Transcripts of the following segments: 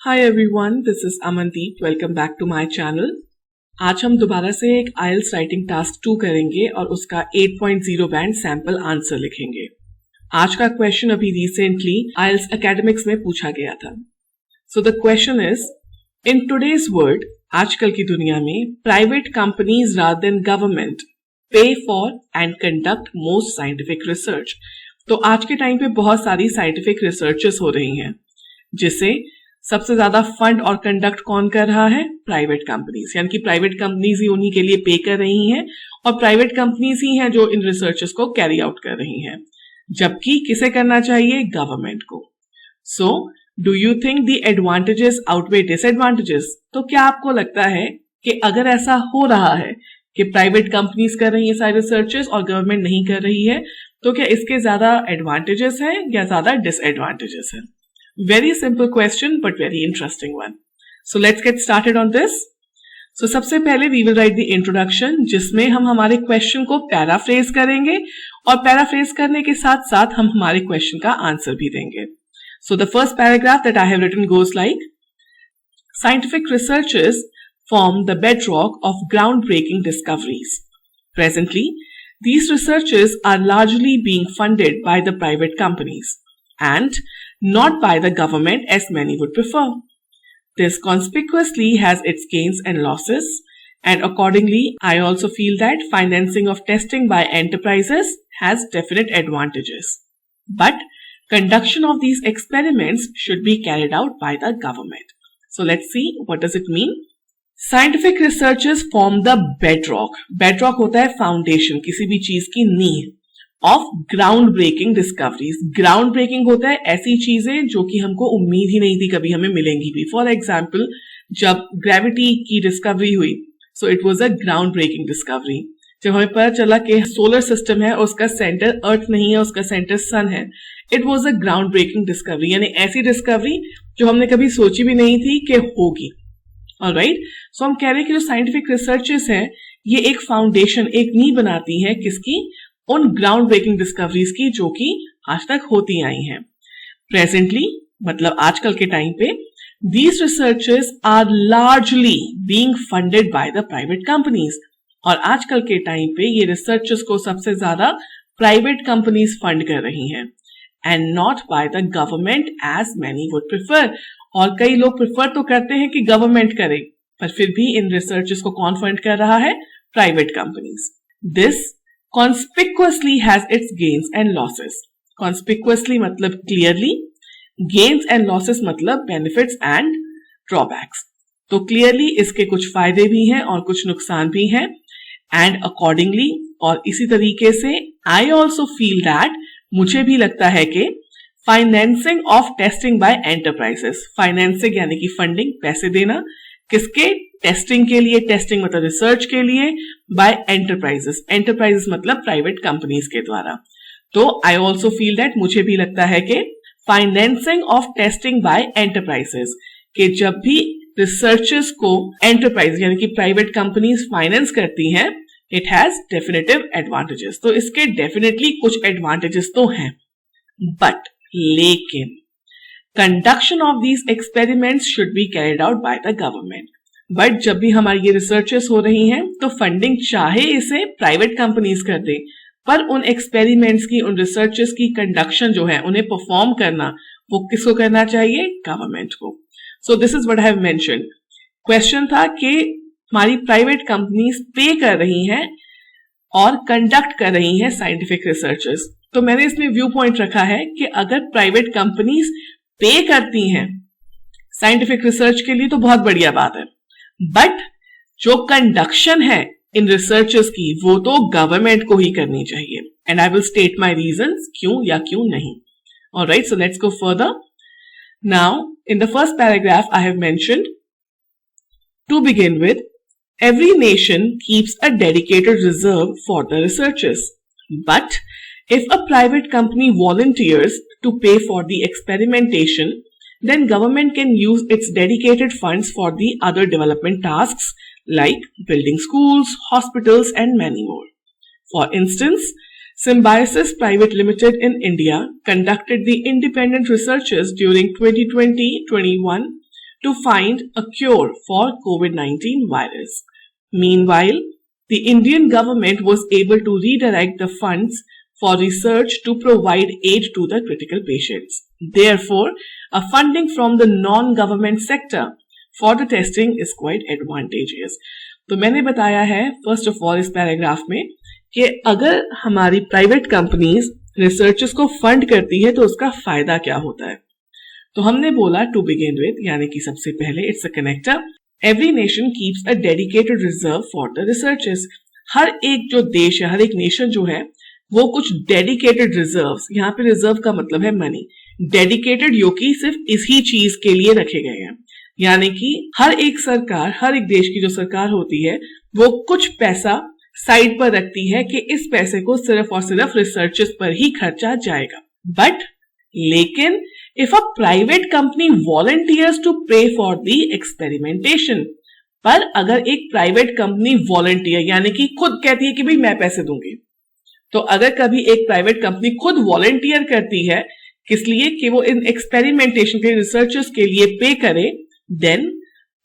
Hi everyone, this is Amandeep. Welcome back to my channel. आज हम दोबारा से एक IELTS राइटिंग टास्क 2 करेंगे और उसका 8.0 बैंड सैंपल आंसर लिखेंगे। आज का क्वेश्चन अभी रिसेंटली IELTS एकेडमिक्स में पूछा गया था। So the question is, in today's world, आजकल की दुनिया में private companies rather than government pay for and conduct most scientific research. तो आज के टाइम पे बहुत सारी साइंटिफिक रिसर्चेस हो रही हैं, जिसे सबसे ज्यादा फंड और कंडक्ट कौन कर रहा है? Private companies. यानी कि प्राइवेट कंपनीज ही उन्हीं के लिए पे कर रही हैं और प्राइवेट कंपनीज ही हैं जो इन रिसर्चेस को कैरी आउट कर रही हैं, जबकि किसे करना चाहिए? गवर्नमेंट को। So do you think the advantages outweigh disadvantages? तो क्या आपको लगता है कि अगर ऐसा हो रहा है कि प्राइवेट कंपनीज कर रही है सारे रिसर्चेस और गवर्नमेंट नहीं कर रही है, तो क्या इसके ज्यादा एडवांटेजेस हैं या ज्यादा डिसएडवांटेजेस हैं? Very simple question but very interesting one. So let's get started on this. So सबसे पहले we will write the introduction, जिसमें हम हमारे क्वेश्चन को पैराफ्रेज करेंगे और पैराफ्रेज करने के साथ साथ हम हमारे क्वेश्चन का आंसर भी देंगे. So the first paragraph that I have written goes like, scientific researches form the bedrock of groundbreaking discoveries. Presently, these researches are largely being funded by the private companies and not by the government as many would prefer. This conspicuously has its gains and losses, and accordingly, I also feel that financing of testing by enterprises has definite advantages. But conduction of these experiments should be carried out by the government. So let's see, what does it mean? Scientific researches form the bedrock. Bedrock होता है foundation, किसी भी चीज की नींव of ground breaking discoveries. Ground breaking होता है ऐसी चीजें जो कि हमको उम्मीद ही नहीं थी कभी हमें मिलेंगी भी। फॉर एग्जाम्पल, जब ग्रेविटी की डिस्कवरी हुई, so it was a ground breaking discovery. जब हमें पता चला कि सोलर सिस्टम है, उसका सेंटर अर्थ नहीं है, उसका सेंटर सन है, it was a ground breaking discovery. यानी ऐसी डिस्कवरी जो हमने कभी सोची भी नहीं थी कि होगी। ऑलराइट, सो हम कह रहे हैं कि जो साइंटिफिक रिसर्चेस हैं, ये एक फाउंडेशन, एक नींव बनाती है किसकी? उन ग्राउंड ब्रेकिंग डिस्कवरीज की जो कि आज तक होती आई हैं। प्रेजेंटली मतलब आजकल के टाइम पे, these researches are largely being funded by the private companies. और आजकल के टाइम पे ये रिसर्चेस को सबसे ज्यादा प्राइवेट कंपनीज फंड कर रही हैं, and not by the government as many would prefer. और कई लोग प्रिफर तो करते हैं कि गवर्नमेंट करे, पर फिर भी इन रिसर्चेस को कौन फंड कर रहा है? Private companies. This conspicuously has its gains and losses. Conspicuously मतलब clearly, gains and losses मतलब benefits and drawbacks. तो clearly इसके कुछ फायदे भी हैं और कुछ नुकसान भी हैं, and accordingly, और इसी तरीके से I also feel that, मुझे भी लगता है कि financing of testing by enterprises, financing यानी कि funding, पैसे देना, किसके? टेस्टिंग के लिए। टेस्टिंग मतलब रिसर्च के लिए, बाय एंटरप्राइजेस। एंटरप्राइजेस मतलब प्राइवेट कंपनीज के द्वारा। तो आई ऑल्सो फील दैट, मुझे भी लगता है कि financing of testing by enterprises, कि जब भी रिसर्चेस को एंटरप्राइज यानी कि प्राइवेट कंपनीज फाइनेंस करती हैं, इट हैज डेफिनेटिव एडवांटेजेस। तो इसके डेफिनेटली कुछ एडवांटेजेस तो हैं, बट लेकिन conduction of these experiments should be carried out by the government. But जब भी हमारी ये रिसर्चेस हो रही हैं, तो फंडिंग चाहे इसे प्राइवेट कंपनीज कर दे, पर उन एक्सपेरिमेंट्स की, उन रिसर्चेस की कंडक्शन जो है, उन्हें परफॉर्म करना, वो किसको करना चाहिए? गवर्नमेंट को। So this is what I have mentioned. Question था कि हमारी प्राइवेट कंपनीज पे कर रही हैं और कंडक्ट कर रही हैं साइंटिफिक रिसर्चेस। तो मैंने इसमें व्यू पॉइंट रखा है कि अगर प्राइवेट कंपनीज पे करती हैं साइंटिफिक रिसर्च के लिए तो बहुत बढ़िया बात है, बट जो कंडक्शन है इन रिसर्चेस की, वो तो गवर्नमेंट को ही करनी चाहिए। And I will state my reasons क्यों या क्यों नहीं। Alright, so let's go further. Now in the first paragraph I have mentioned, to begin with, every nation keeps a dedicated reserve for the researches. But if a private company volunteers to pay for the experimentation, then government can use its dedicated funds for the other development tasks like building schools, hospitals, and many more. For instance, Symbiosis Private Limited in India conducted the independent researches during 2020-21 to find a cure for COVID-19 virus. Meanwhile, the Indian government was able to redirect the funds for research to provide aid to the critical patients. Therefore, a funding from the non-government sector for the testing is quite advantageous. तो मैंने बताया है first of all इस paragraph में कि अगर हमारी private companies researchers को फंड करती है तो उसका फायदा क्या होता है. तो हमने बोला टू बिगिन विद, यानी कि सबसे पहले it's a connector. Every nation keeps a dedicated reserve for the researchers. हर एक जो देश है, हर एक नेशन जो है, वो कुछ डेडिकेटेड रिजर्व्स, यहाँ पे रिजर्व का मतलब है मनी, डेडिकेटेड यो कि सिर्फ इसी चीज के लिए रखे गए हैं. यानी कि हर एक सरकार, हर एक देश की जो सरकार होती है, वो कुछ पैसा साइड पर रखती है कि इस पैसे को सिर्फ और सिर्फ रिसर्चेस पर ही खर्चा जाएगा. बट लेकिन if a private company volunteers to pay for the experimentation, पर अगर एक प्राइवेट कंपनी वॉलंटियर यानी कि खुद कहती है कि भाई मैं पैसे दूंगी, तो अगर कभी एक प्राइवेट कंपनी खुद वॉलंटियर करती है किस लिए कि वो इन एक्सपेरिमेंटेशन के रिसर्चर्स के लिए पे करे, देन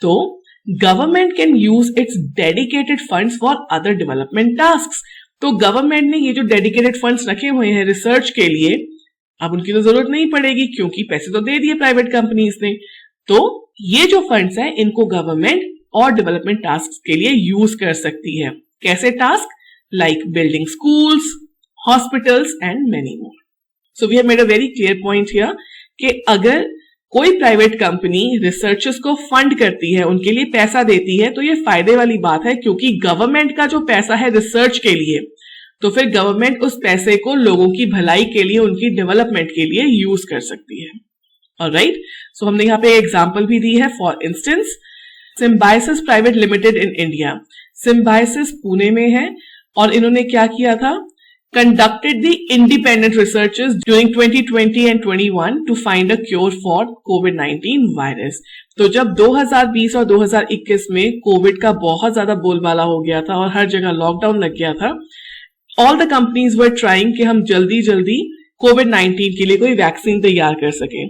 तो government can use it's dedicated funds for other development tasks. तो गवर्नमेंट ने ये जो डेडिकेटेड फंड्स रखे हुए हैं रिसर्च के लिए, अब उनकी तो जरूरत नहीं पड़ेगी क्योंकि पैसे तो दे दिए प्राइवेट कंपनीज ने. तो ये जो फंड्स हैं इनको गवर्नमेंट और डेवलपमेंट टास्क के लिए यूज कर सकती है. कैसे task? Like building schools, hospitals and many more. So we have made a very clear point here कि अगर कोई प्राइवेट कंपनी रिसर्चर्स को फंड करती है, उनके लिए पैसा देती है, तो ये फायदे वाली बात है क्योंकि गवर्नमेंट का जो पैसा है रिसर्च के लिए, तो फिर गवर्नमेंट उस पैसे को लोगों की भलाई के लिए, उनकी डेवलपमेंट के लिए यूज कर सकती है. ऑलराइट, सो हमने यहाँ पे एग्जांपल भी दी है. For instance, Symbiosis Private limited in India. Symbiosis Pune में है और इन्होंने क्या किया था? conducted the independent researches during 2020 and 21 to find a cure for COVID-19 virus. तो जब 2020 और 2021 में कोविड का बहुत ज्यादा बोलबाला हो गया था और हर जगह लॉकडाउन लग गया था, all the companies were trying कि हम जल्दी जल्दी COVID-19 के लिए कोई वैक्सीन तैयार कर सके.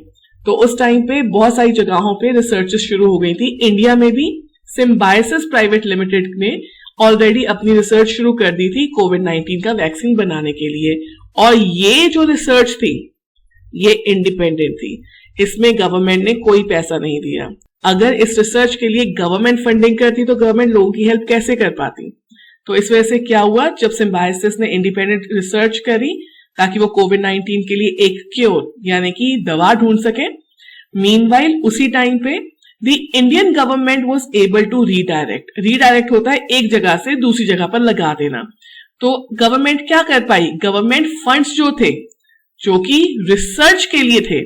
तो उस टाइम पे बहुत सारी जगहों पे रिसर्चेस शुरू हो गई थी. इंडिया में भी सिम्बायसिस प्राइवेट लिमिटेड ने ऑलरेडी अपनी रिसर्च शुरू कर दी थी कोविड-19 का वैक्सीन बनाने के लिए. और ये जो रिसर्च थी ये इंडिपेंडेंट थी, इसमें गवर्नमेंट ने कोई पैसा नहीं दिया. अगर इस रिसर्च के लिए गवर्नमेंट फंडिंग करती तो गवर्नमेंट लोगों की हेल्प कैसे कर पाती. तो इस वजह से क्या हुआ, जब सिम्बायसिस ने इंडिपेंडेंट रिसर्च करी ताकि वो कोविड-19 के लिए एक क्योर यानी कि दवा ढूंढ सके, मीनवाइल उसी टाइम पे The Indian government was able to redirect. Redirect होता है एक जगह से दूसरी जगह पर लगा देना. तो गवर्नमेंट क्या कर पाई? गवर्नमेंट फंड्स जो थे, जो कि रिसर्च के लिए थे,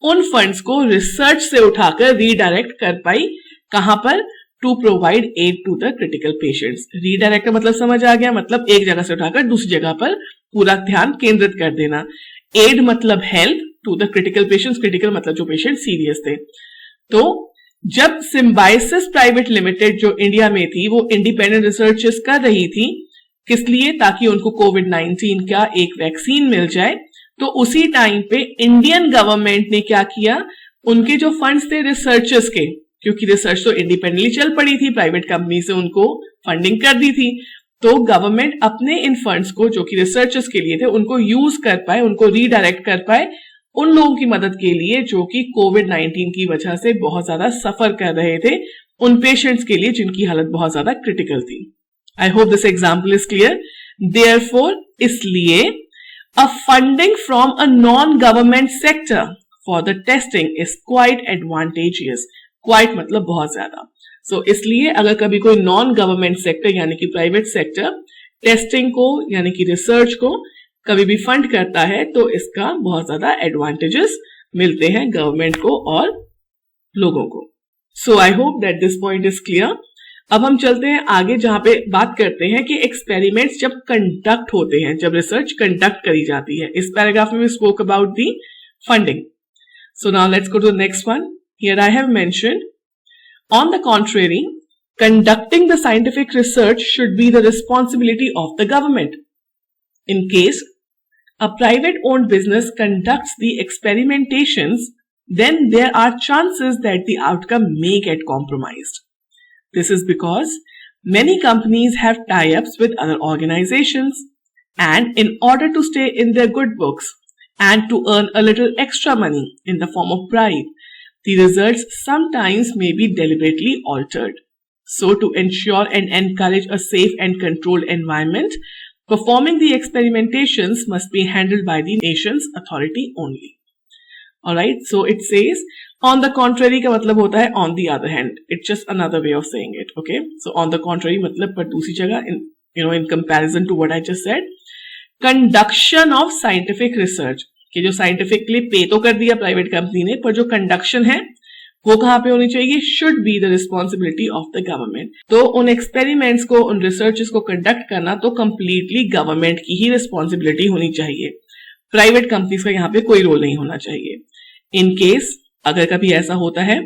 उन फंड्स को रिसर्च से उठाकर रीडायरेक्ट कर पाई. कहां पर? To provide aid to the critical patients. Redirect का मतलब समझ आ गया, मतलब एक जगह से उठाकर दूसरी जगह पर पूरा ध्यान केंद्रित कर देना. एड मतलब help to the critical patients. Critical मतलब जो पेशेंट सीरियस थे. तो जब सिम्बायसिस प्राइवेट लिमिटेड जो इंडिया में थी वो इंडिपेंडेंट रिसर्चेस कर रही थी, किस लिए? ताकि उनको कोविड-19 का एक वैक्सीन मिल जाए. तो उसी टाइम पे इंडियन गवर्नमेंट ने क्या किया, उनके जो फंड्स थे रिसर्चर्स के, क्योंकि रिसर्च तो इंडिपेंडेंटली चल पड़ी थी, प्राइवेट कंपनी से उनको फंडिंग कर दी थी, तो गवर्नमेंट अपने इन फंड्स को जो कि रिसर्चर्स के लिए थे उनको यूज कर पाए, उनको रीडायरेक्ट कर पाए उन लोगों की मदद के लिए जो कि कोविड-19 की वजह से बहुत ज्यादा सफर कर रहे थे, उन पेशेंट्स के लिए जिनकी हालत बहुत ज्यादा क्रिटिकल थी. I hope this example is clear. Therefore इसलिए a funding from a non government sector for the testing is quite advantageous. Quite मतलब बहुत ज्यादा. सो इसलिए अगर कभी कोई नॉन गवर्नमेंट सेक्टर यानी कि प्राइवेट सेक्टर टेस्टिंग को यानी कि रिसर्च को कभी भी फंड करता है तो इसका बहुत ज्यादा एडवांटेजेस मिलते हैं गवर्नमेंट को और लोगों को. So I hope that this point is clear. अब हम चलते हैं आगे जहां पे बात करते हैं कि एक्सपेरिमेंट्स जब कंडक्ट होते हैं, जब रिसर्च कंडक्ट करी जाती है. इस पैराग्राफ में we spoke about the funding. So now let's go to the next one. Here I have mentioned, on the contrary, conducting the scientific research should be the responsibility of the government. In case a private owned business conducts the experimentations, then there are chances that the outcome may get compromised. This is because many companies have tie-ups with other organizations, and in order to stay in their good books and to earn a little extra money in the form of bribe, the results sometimes may be deliberately altered. So to ensure and encourage a safe and controlled environment, performing the experimentations must be handled by the nation's authority only. Alright, so it says on the contrary का मतलब होता है on the other hand. It's just another way of saying it. Okay, so on the contrary मतलब पर दूसरी जगह in comparison to what I just said, conduction of scientific research कि जो साइंटिफिकली पे तो कर दिया प्राइवेट कंपनी ने, पर जो कंडक्शन है वो कहाँ पे होनी चाहिए, should be the responsibility of the government. तो उन एक्सपेरिमेंट्स को, उन रिसर्चेस को कंडक्ट करना तो कंप्लीटली गवर्नमेंट की ही रिस्पॉन्सिबिलिटी होनी चाहिए. प्राइवेट कंपनीज का यहाँ पे कोई रोल नहीं होना चाहिए. इन केस अगर कभी ऐसा होता है,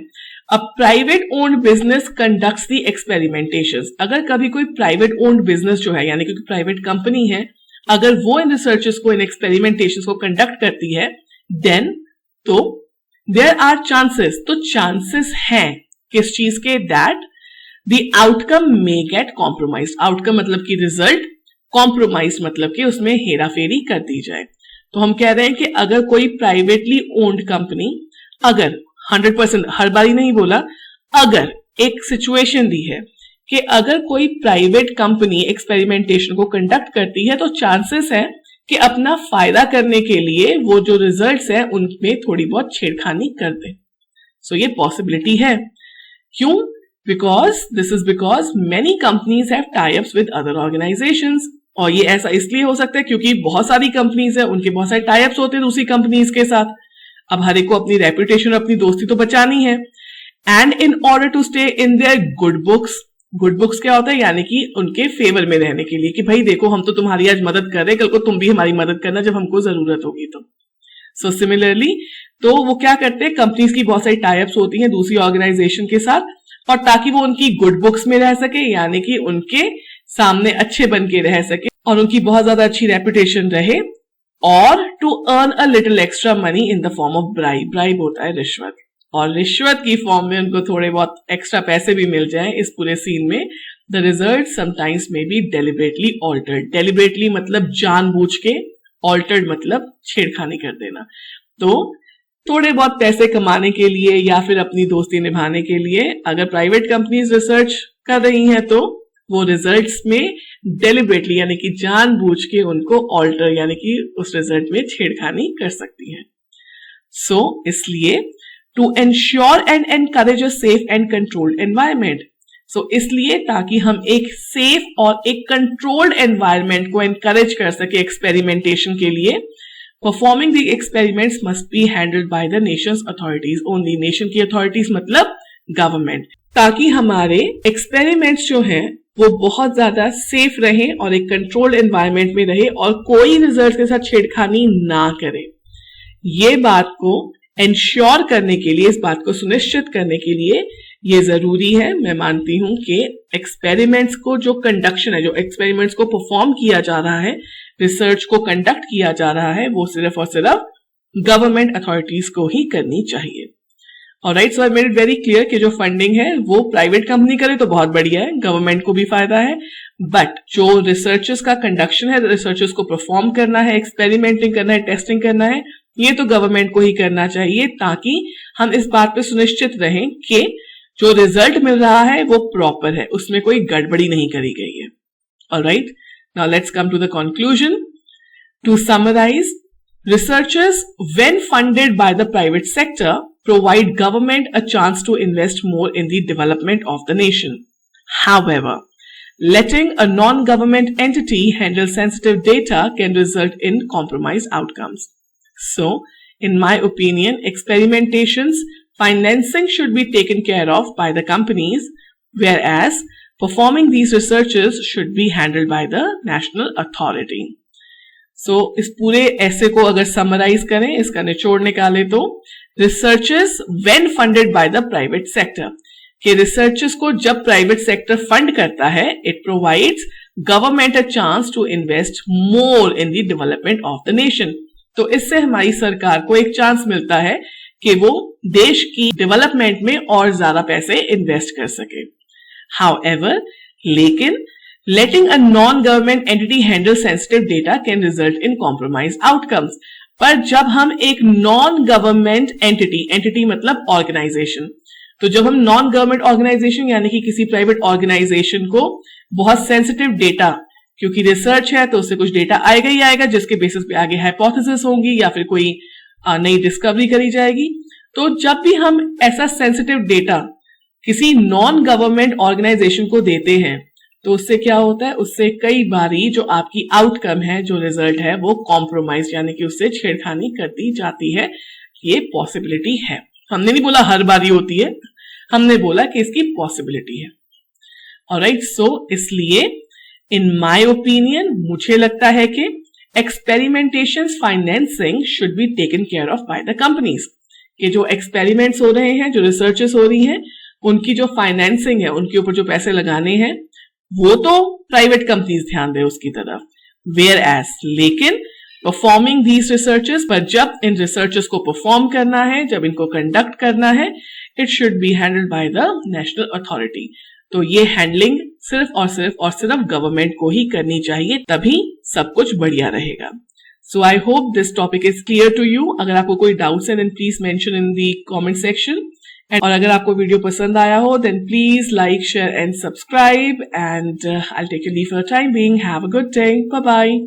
a private owned business conducts the experimentations, अगर कभी कोई प्राइवेट ओन्ड बिजनेस जो है यानी कि प्राइवेट कंपनी है, अगर वो इन रिसर्चेस को, इन एक्सपेरिमेंटेशंस को कंडक्ट करती है, देन तो देयर आर चांसेस, तो चांसेस हैं किस चीज के, that the outcome may gate compromise. Outcome मतलब कि रिजल्ट, कॉम्प्रोमाइज मतलब कि उसमें हेराफेरी कर दी जाए. तो हम कह रहे हैं कि अगर कोई प्राइवेटली ओन्ड कंपनी, अगर 100%, हर बारी नहीं बोला, अगर एक सिचुएशन दी है कि अगर कोई प्राइवेट कंपनी एक्सपेरिमेंटेशन को कंडक्ट करती है, तो चांसेस है कि अपना फायदा करने के लिए वो जो रिजल्ट्स है उनमें थोड़ी बहुत छेड़खानी कर दे. सो ये पॉसिबिलिटी है. क्यों? Because many companies have tie ups with other organisations. और ये ऐसा इसलिए हो सकता है क्योंकि बहुत सारी कंपनीज है, उनके बहुत सारे टाई अप्स होते हैं दूसरी कंपनीज के साथ. अब हर एक को अपनी रेपुटेशन, अपनी दोस्ती तो बचानी है. And in order to stay in their good books, good books क्या होता है, यानी कि उनके फेवर में रहने के लिए कि भाई देखो हम तो तुम्हारी आज मदद कर रहे हैं, कल को तुम भी हमारी मदद करना जब हमको जरूरत होगी तो. सो सिमिलरली तो वो क्या करते हैं, कंपनीज की बहुत सारी टाई अप्स होती हैं दूसरी ऑर्गेनाइजेशन के साथ, और ताकि वो उनकी गुड बुक्स में रह सके, यानी कि उनके सामने अच्छे बन के रह सके और उनकी बहुत ज्यादा अच्छी रेपुटेशन रहे, और to earn a little extra money in the form of bribe. Bribe होता है रिश्वत, और रिश्वत की फॉर्म में उनको थोड़े बहुत एक्स्ट्रा पैसे भी मिल जाएं इस पूरे सीन में. द रिजल्ट समटाइम्स में बी डेलिबरेटली ऑल्टर्ड. डेलिबरेटली मतलब जानबूझ के, ऑल्टर्ड मतलब छेड़खानी कर देना. तो थोड़े बहुत पैसे कमाने के लिए या फिर अपनी दोस्ती निभाने के लिए अगर प्राइवेट कंपनीज रिसर्च कर रही हैं, तो वो रिजल्ट्स में डेलिबरेटली यानी कि जानबूझ के उनको ऑल्टर यानी कि उस रिजल्ट में छेड़खानी कर सकती हैं. सो इसलिए to ensure and encourage a safe and controlled environment. So इसलिए ताकि हम एक सेफ और एक कंट्रोल्ड एनवायरमेंट को एनकरेज कर सके एक्सपेरिमेंटेशन के लिए, performing the experiments must be handled by the Nations authorities only. Nation की अथॉरिटीज मतलब गवर्नमेंट, ताकि हमारे एक्सपेरिमेंट्स जो हैं वो बहुत ज्यादा सेफ रहे और एक कंट्रोल्ड एनवायरमेंट में रहे और कोई रिजल्ट के साथ छेड़खानी ना करे. ये बात को इंश्योर करने के लिए, इस बात को सुनिश्चित करने के लिए ये जरूरी है, मैं मानती हूं कि एक्सपेरिमेंट्स को जो कंडक्शन है, जो एक्सपेरिमेंट्स को परफॉर्म किया जा रहा है, रिसर्च को कंडक्ट किया जा रहा है, वो सिर्फ और सिर्फ गवर्नमेंट अथॉरिटीज को ही करनी चाहिए. Alright, so I made it very clear कि जो फंडिंग है वो प्राइवेट कंपनी करे तो बहुत बढ़िया है, गवर्नमेंट को भी फायदा है, बट जो रिसर्चेस का कंडक्शन है, रिसर्चेस को परफॉर्म करना है, एक्सपेरिमेंटिंग करना है, टेस्टिंग करना है, ये तो गवर्नमेंट को ही करना चाहिए, ताकि हम इस बात पे सुनिश्चित रहें कि जो रिजल्ट मिल रहा है वो प्रॉपर है, उसमें कोई गड़बड़ी नहीं करी गई है. Alright, now let's come to the conclusion. To summarise, researchers when funded by the private sector provide government a chance to invest more in the development of the nation. However, letting a non-government entity handle sensitive data can result in compromised outcomes. So, in my opinion, experimentations financing should be taken care of by the companies, whereas performing these researches should be handled by the national authority. So, इस पूरे ऐसे को अगर summarise करें, इसका निचोड़ निकाले तो researches when funded by the private sector, कि रिसर्चेस को जब प्राइवेट सेक्टर फंड करता है, it provides government a chance to invest more in the development of the nation. तो इससे हमारी सरकार को एक चांस मिलता है कि वो देश की डेवलपमेंट में और ज्यादा पैसे इन्वेस्ट कर सके। हाउएवर, लेकिन letting a non-government entity handle sensitive data can result in compromised outcomes। पर जब हम एक नॉन गवर्नमेंट एंटिटी मतलब ऑर्गेनाइजेशन, तो जब हम नॉन गवर्नमेंट ऑर्गेनाइजेशन यानी कि किसी प्राइवेट ऑर्गेनाइजेशन को बहुत सेंसिटिव डेटा, क्योंकि रिसर्च है तो उससे कुछ डेटा आएगा ही आएगा जिसके बेसिस पे आगे हाइपोथेसिस होंगी या फिर कोई नई डिस्कवरी करी जाएगी। तो जब भी हम ऐसा सेंसिटिव डेटा किसी नॉन गवर्नमेंट ऑर्गेनाइजेशन को देते हैं तो उससे क्या होता है, उससे कई बारी जो आपकी आउटकम है, जो रिजल्ट है, वो कॉम्प्रोमाइज यानी कि उससे छेड़खानी कर दी जाती है। ये पॉसिबिलिटी है। हमने नहीं बोला हर बारी होती है, हमने बोला कि इसकी पॉसिबिलिटी है। ऑलराइट, सो इसलिए इन माय ओपिनियन मुझे लगता है कि experimentation financing should be taken care of by the companies. कि जो एक्सपेरिमेंट्स हो रहे हैं, जो रिसर्चेस हो रही हैं, उनकी जो फाइनेंसिंग है, उनके ऊपर जो पैसे लगाने हैं, वो तो प्राइवेट कंपनीज ध्यान दे उसकी तरफ। वेयर एज, लेकिन परफॉर्मिंग दीज रिसर्चेस, पर जब इन रिसर्चेस को परफॉर्म करना है, जब इनको कंडक्ट करना है, it should be handled by the national authority. तो ये हैंडलिंग सिर्फ और सिर्फ गवर्नमेंट को ही करनी चाहिए, तभी सब कुछ बढ़िया रहेगा। So I hope this topic is clear to you. अगर आपको कोई डाउट्स है then please mention in the comment section. और अगर आपको वीडियो पसंद आया हो then please like, share and subscribe, and I take you leave for the time being. Have a good day, bye bye.